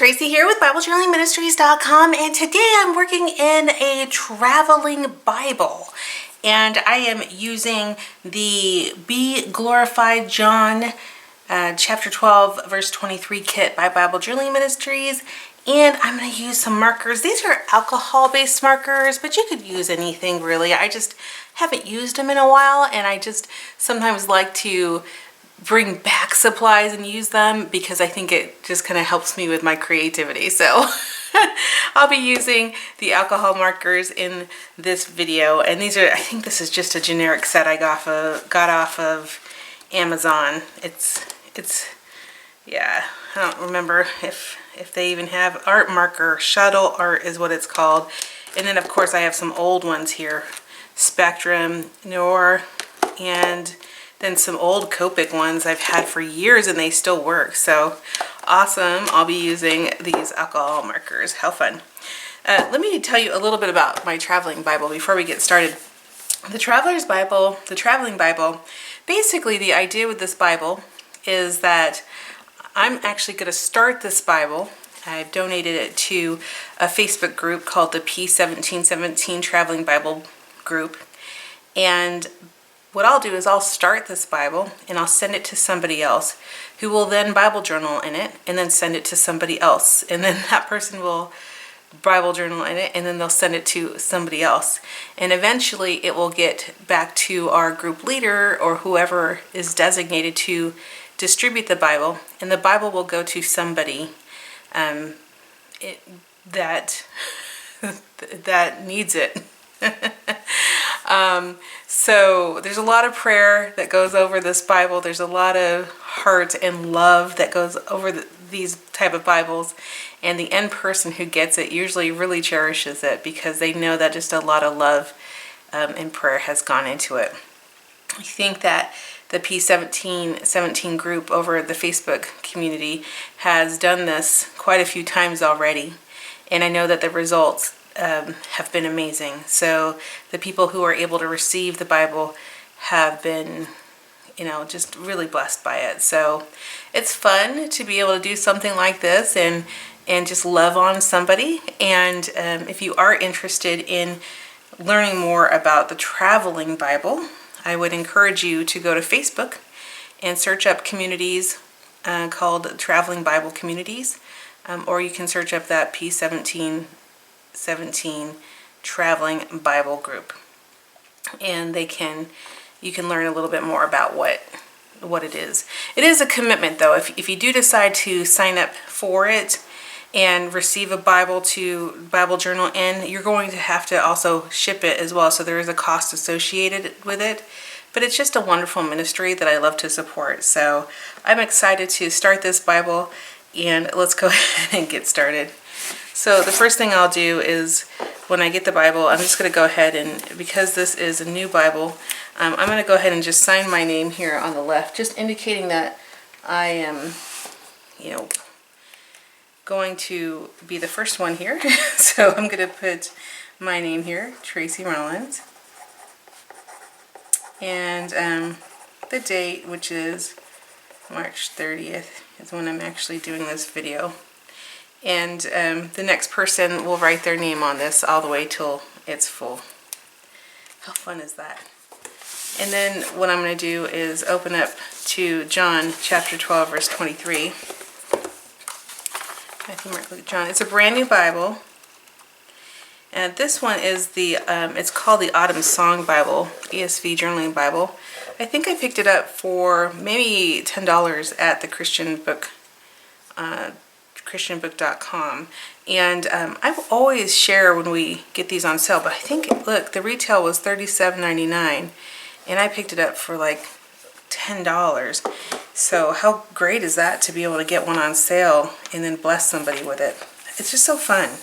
Tracy here with BibleJournalingMinistries.com, and today I'm working in a traveling Bible, and I am using the Be Glorified John chapter 12 verse 23 kit by Bible Journaling Ministries, and I'm going to use some markers. These are alcohol-based markers, but you could use anything really. I just haven't used them in a while, and I just sometimes like to bring back supplies and use them because I think it just kind of helps me with my creativity. So I'll be using the alcohol markers in this video, and these are, I think this is just a generic set I got off of Amazon. It's yeah, I don't remember if they even have art marker. Shuttle art is what it's called. And then of course I have some old ones here, Spectrum, Noir, and then some old Copic ones I've had for years and they still work. So awesome. I'll be using these alcohol markers. How fun. Let me tell you a little bit about my traveling Bible before we get started. The Traveler's Bible, the Traveling Bible, basically the idea with this Bible is that I'm actually going to start this Bible. I've donated it to a Facebook group called the P1717 Traveling Bible group. And what I'll do is I'll start this Bible and I'll send it to somebody else who will then Bible journal in it and then send it to somebody else. And then that person will Bible journal in it and then they'll send it to somebody else. And eventually it will get back to our group leader or whoever is designated to distribute the Bible. And the Bible will go to somebody that needs it. So there's a lot of prayer that goes over this Bible. There's a lot of heart and love that goes over these type of Bibles, and the end person who gets it usually really cherishes it because they know that just a lot of love and prayer has gone into it. I think that the P1717 group over the Facebook community has done this quite a few times already, and I know that the results have been amazing. So the people who are able to receive the Bible have been, just really blessed by it. So it's fun to be able to do something like this and just love on somebody. And if you are interested in learning more about the Traveling Bible, I would encourage you to go to Facebook and search up communities called Traveling Bible Communities, or you can search up that P1717 Traveling Bible group, and you can learn a little bit more about what it is. It is a commitment though. If you do decide to sign up for it and receive a Bible to Bible journal in, you're going to have to also ship it as well, so there is a cost associated with it. But it's just a wonderful ministry that I love to support. So I'm excited to start this Bible, and let's go ahead and get started. So the first thing I'll do is, when I get the Bible, I'm just going to go ahead and, because this is a new Bible, I'm going to go ahead and just sign my name here on the left, just indicating that I am, going to be the first one here. So I'm going to put my name here, Tracy Mullins, and the date, which is March 30th, is when I'm actually doing this video. And the next person will write their name on this all the way till it's full. How fun is that? And then what I'm going to do is open up to John chapter 12 verse 23. Matthew, Mark, Luke, John. It's a brand new Bible. And this one is it's called the Autumn Song Bible, ESV Journaling Bible. I think I picked it up for maybe $10 at the christianbook.com, and I always share when we get these on sale, but I think, look, the retail was $37.99 and I picked it up for like $10. So how great is that to be able to get one on sale and then bless somebody with it? It's just so fun.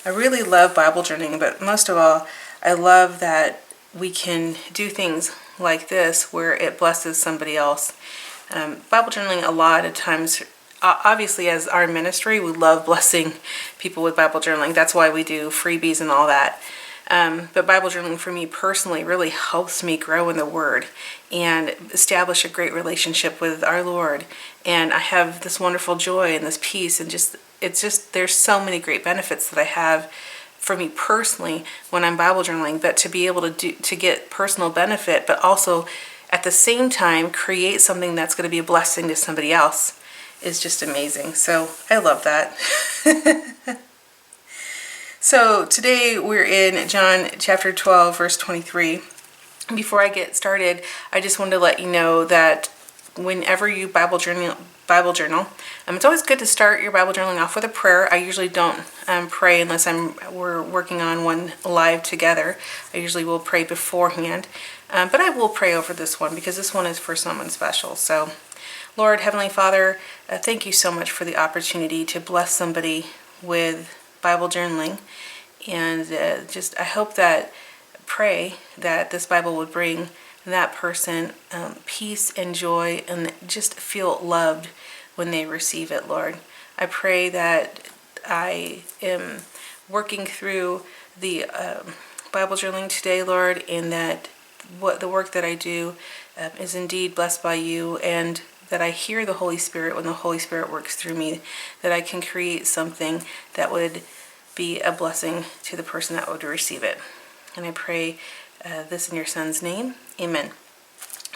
I really love Bible journaling, but most of all, I love that we can do things like this where it blesses somebody else. Bible journaling a lot of times, obviously as our ministry, we love blessing people with Bible journaling. That's why we do freebies and all that. But Bible journaling for me personally really helps me grow in the Word and establish a great relationship with our Lord. And I have this wonderful joy and this peace and just it's just, there's so many great benefits that I have for me personally when I'm Bible journaling, but to be able to get personal benefit, but also at the same time create something that's going to be a blessing to somebody else is just amazing. So I love that. So today we're in John chapter 12, verse 23. Before I get started, I just wanted to let you know that whenever you Bible journal, it's always good to start your Bible journaling off with a prayer. I usually don't pray unless we're working on one live together. I usually will pray beforehand, but I will pray over this one because this one is for someone special. So, Lord, Heavenly Father, thank you so much for the opportunity to bless somebody with Bible journaling, and I hope that, pray that this Bible would bring that person peace and joy and just feel loved when they receive it, Lord. I pray that I am working through the Bible journaling today, Lord, and that the work that I do is indeed blessed by you, and that I hear the Holy Spirit when the Holy Spirit works through me, that I can create something that would be a blessing to the person that would receive it. And I pray this in your Son's name. Amen.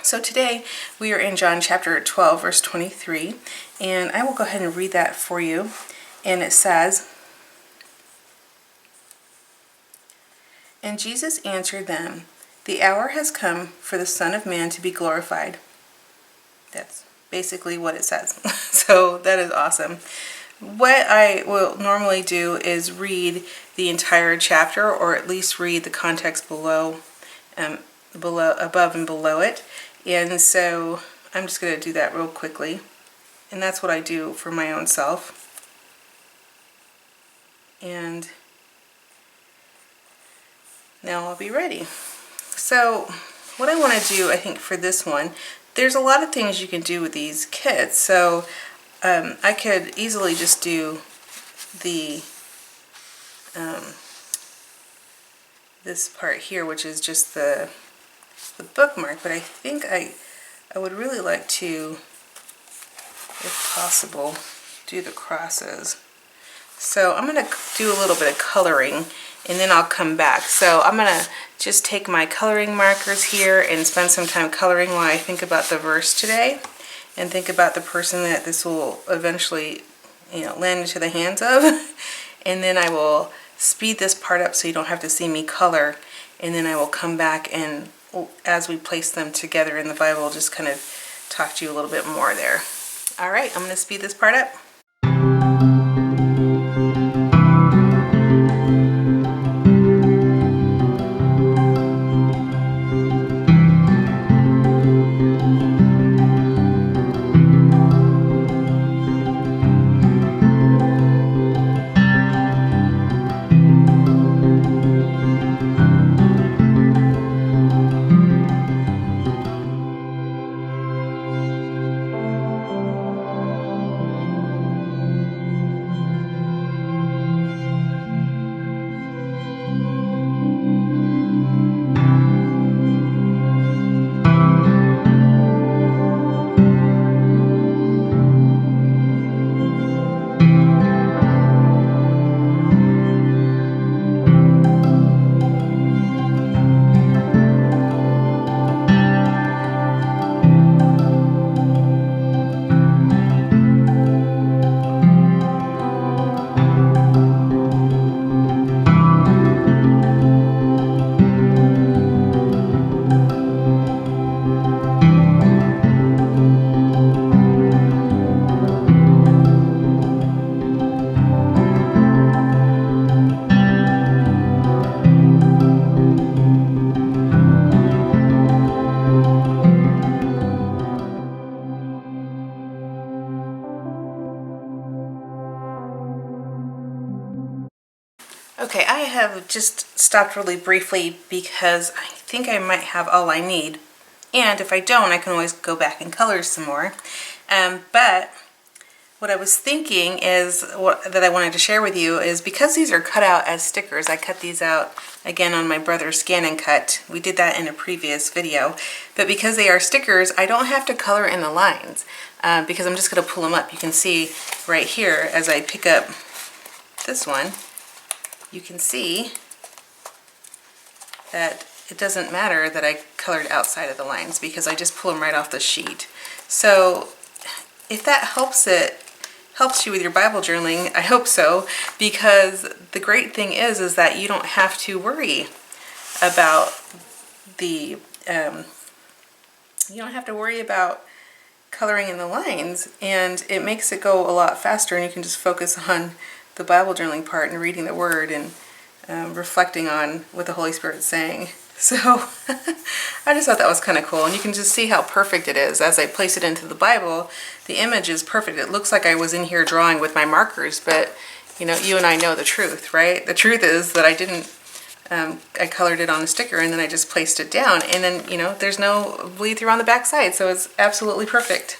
So today we are in John chapter 12, verse 23, and I will go ahead and read that for you. And it says, "And Jesus answered them, 'The hour has come for the Son of Man to be glorified.'" That's basically what it says. So that is awesome. What I will normally do is read the entire chapter, or at least read the context above and below it. And so I'm just going to do that real quickly. And that's what I do for my own self. And now I'll be ready. So what I want to do, I think, for this one, there's a lot of things you can do with these kits. So I could easily just do the this part here, which is just the bookmark, but I think I would really like to, if possible, do the crosses. So I'm going to do a little bit of coloring, and then I'll come back. So I'm going to just take my coloring markers here and spend some time coloring while I think about the verse today, and think about the person that this will eventually, land into the hands of. And then I will speed this part up so you don't have to see me color, and then I will come back and, as we place them together in the Bible, just kind of talk to you a little bit more there. All right, I'm going to speed this part up. Okay, I have just stopped really briefly because I think I might have all I need. And if I don't, I can always go back and color some more. But what I was thinking is that I wanted to share with you is because these are cut out as stickers, I cut these out again on my brother's Scan and Cut. We did that in a previous video, but because they are stickers, I don't have to color in the lines because I'm just going to pull them up. You can see right here as I pick up this one, you can see that it doesn't matter that I colored outside of the lines because I just pull them right off the sheet. So if that helps you with your Bible journaling, I hope so, because the great thing is that you don't have to worry about the you don't have to worry about coloring in the lines, and it makes it go a lot faster, and you can just focus on the Bible journaling part and reading the Word and reflecting on what the Holy Spirit's saying. So I just thought that was kind of cool, and you can just see how perfect it is. As I place it into the Bible, the image is perfect. It looks like I was in here drawing with my markers, but you know, you and I know the truth, right? The truth is that I didn't, I colored it on a sticker and then I just placed it down, and then, you know, there's no bleed through on the back side, so it's absolutely perfect.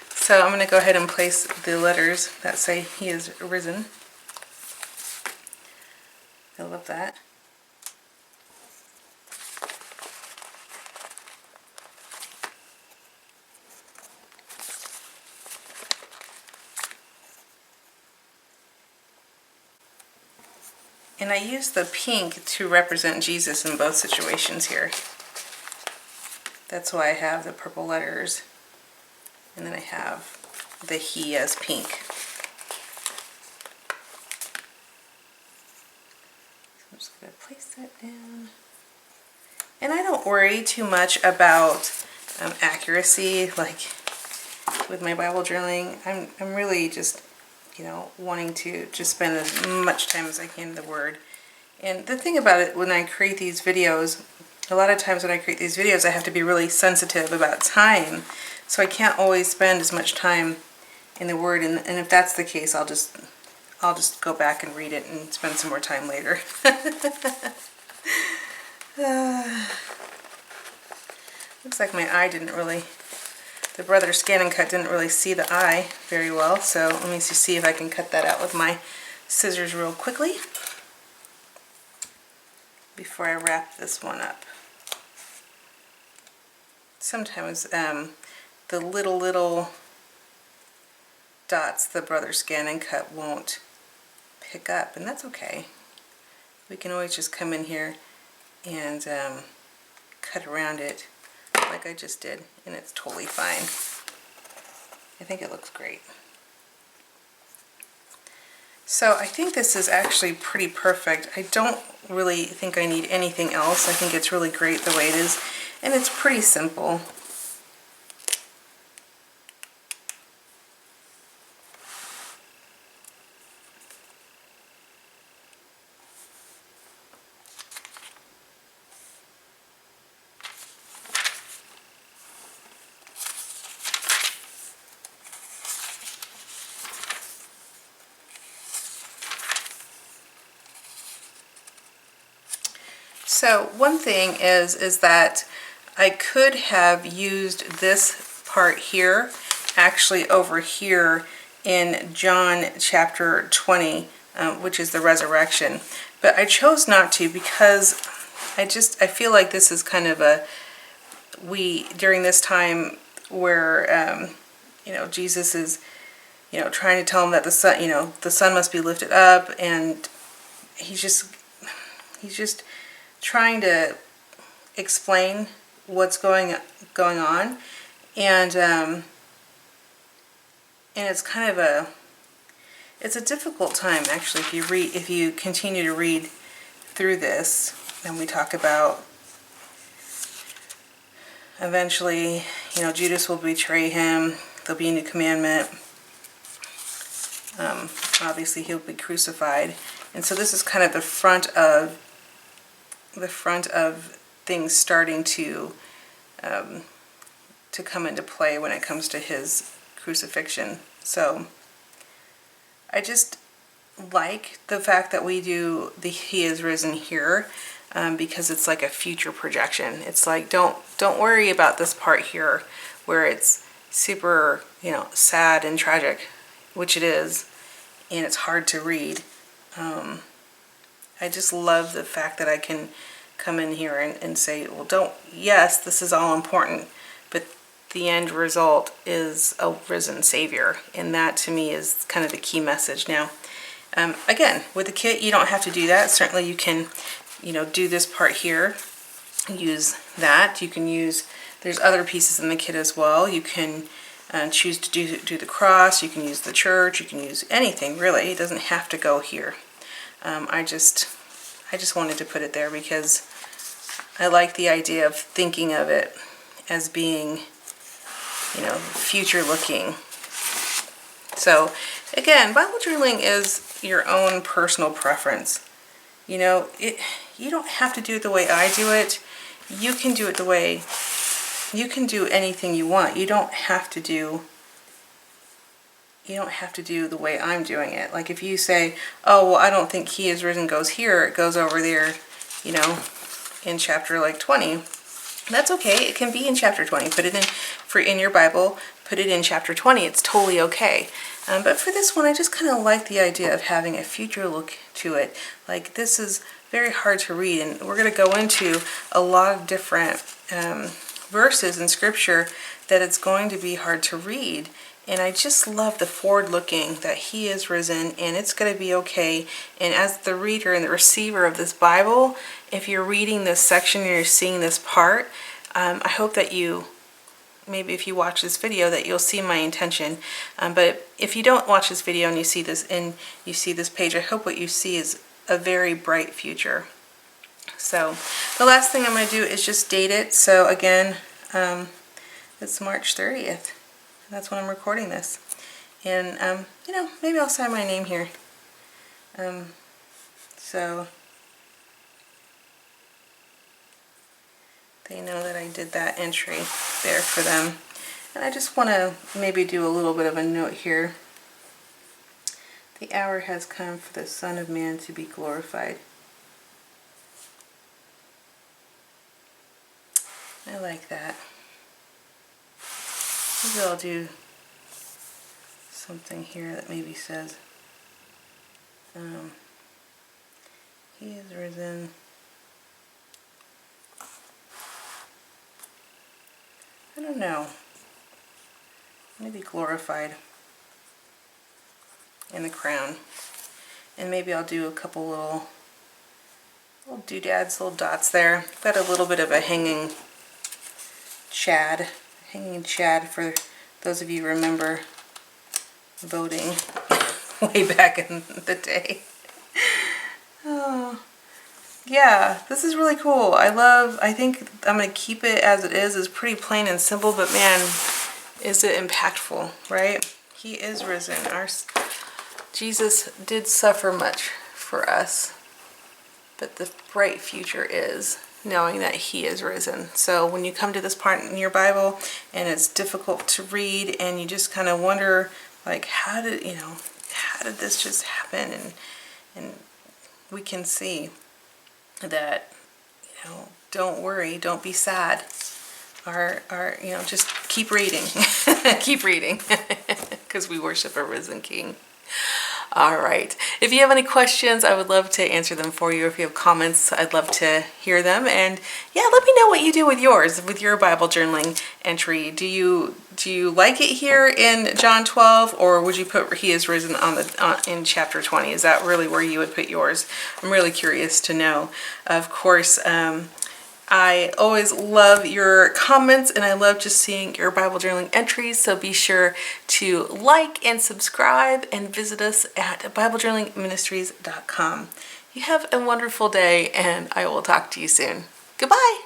So I'm going to go ahead and place the letters that say He is risen. I love that. And I use the pink to represent Jesus in both situations here. That's why I have the purple letters, and then I have the He as pink. So I'm just going to place that down. And I don't worry too much about accuracy, like with my Bible journaling. I'm really just, you know, wanting to just spend as much time as I can in the Word. And the thing about it, when I create these videos, a lot of times when I create these videos, I have to be really sensitive about time. So I can't always spend as much time in the Word. And if that's the case, I'll just go back and read it and spend some more time later. Looks like my eye didn't really, the brother Scan and Cut didn't really see the eye very well, so let me see if I can cut that out with my scissors real quickly before I wrap this one up. Sometimes the little dots the brother Scan and Cut won't pick up, and that's okay. We can always just come in here and cut around it like I just did, and it's totally fine. I think it looks great. So I think this is actually pretty perfect. I don't really think I need anything else. I think it's really great the way it is, and it's pretty simple. So one thing is that I could have used this part here, actually over here in John chapter 20, which is the resurrection. But I chose not to because I feel like this is kind of during this time where, you know, Jesus is, you know, trying to tell him that the sun, you know, the sun must be lifted up, and he's just trying to explain what's going on, and it's kind of it's a difficult time actually if you continue to read through this. And we talk about eventually, you know, Judas will betray him. There'll be a new commandment. Obviously he'll be crucified, and so this is kind of the front of things starting to come into play when it comes to his crucifixion. So I just like the fact that we do the He is risen here, because it's like a future projection. It's like, don't worry about this part here where it's super, you know, sad and tragic. which it is, and it's hard to read. I just love the fact that I can come in here and say, well, yes, this is all important, but the end result is a risen Savior, and that to me is kind of the key message. Now, again, with the kit, you don't have to do that. Certainly you can, do this part here, use that. You can use, there's other pieces in the kit as well. You can choose to do the cross, you can use the church, you can use anything really. It doesn't have to go here. I just wanted to put it there because I like the idea of thinking of it as being, future looking. So again, Bible journaling is your own personal preference. You don't have to do it the way I do it. You can do it the way, you can do anything you want. You don't have to do the way I'm doing it. Like if you say, oh, well, I don't think He is risen goes here, it goes over there, in chapter like 20. That's okay. It can be in chapter 20. Put it in your Bible, put it in chapter 20. It's totally okay. But for this one, I just kind of like the idea of having a future look to it. Like this is very hard to read, and we're going to go into a lot of different verses in Scripture that it's going to be hard to read. And I just love the forward looking that He is risen and it's going to be okay. And as the reader and the receiver of this Bible, if you're reading this section and you're seeing this part, I hope that maybe if you watch this video, that you'll see my intention. But if you don't watch this video and you see this page, I hope what you see is a very bright future. So the last thing I'm going to do is just date it. So again, it's March 30th. That's when I'm recording this. And, maybe I'll sign my name here. So they know that I did that entry there for them. And I just want to maybe do a little bit of a note here. The hour has come for the Son of Man to be glorified. I like that. Maybe I'll do something here that maybe says, He is risen. I don't know. Maybe glorified in the crown. And maybe I'll do a couple little doodads, little dots there. Got a little bit of a hanging chad for those of you who remember voting way back in the day. Oh, yeah, this is really cool. I think I'm going to keep it as it is. It's pretty plain and simple, but man, is it impactful, right? He is risen. Jesus did suffer much for us, but the bright future is knowing that He is risen. So when you come to this part in your Bible and it's difficult to read and you just kind of wonder, like, how did this just happen? And we can see that, don't worry, don't be sad. Just keep reading. Keep reading, because we worship a risen King. All right. If you have any questions, I would love to answer them for you. If you have comments, I'd love to hear them. And yeah, let me know what you do with yours, with your Bible journaling entry. Do you like it here in John 12, or would you put He is risen in chapter 20? Is that really where you would put yours? I'm really curious to know. Of course, I always love your comments, and I love just seeing your Bible journaling entries, so be sure to like and subscribe and visit us at BibleJournalingMinistries.com. You have a wonderful day, and I will talk to you soon. Goodbye!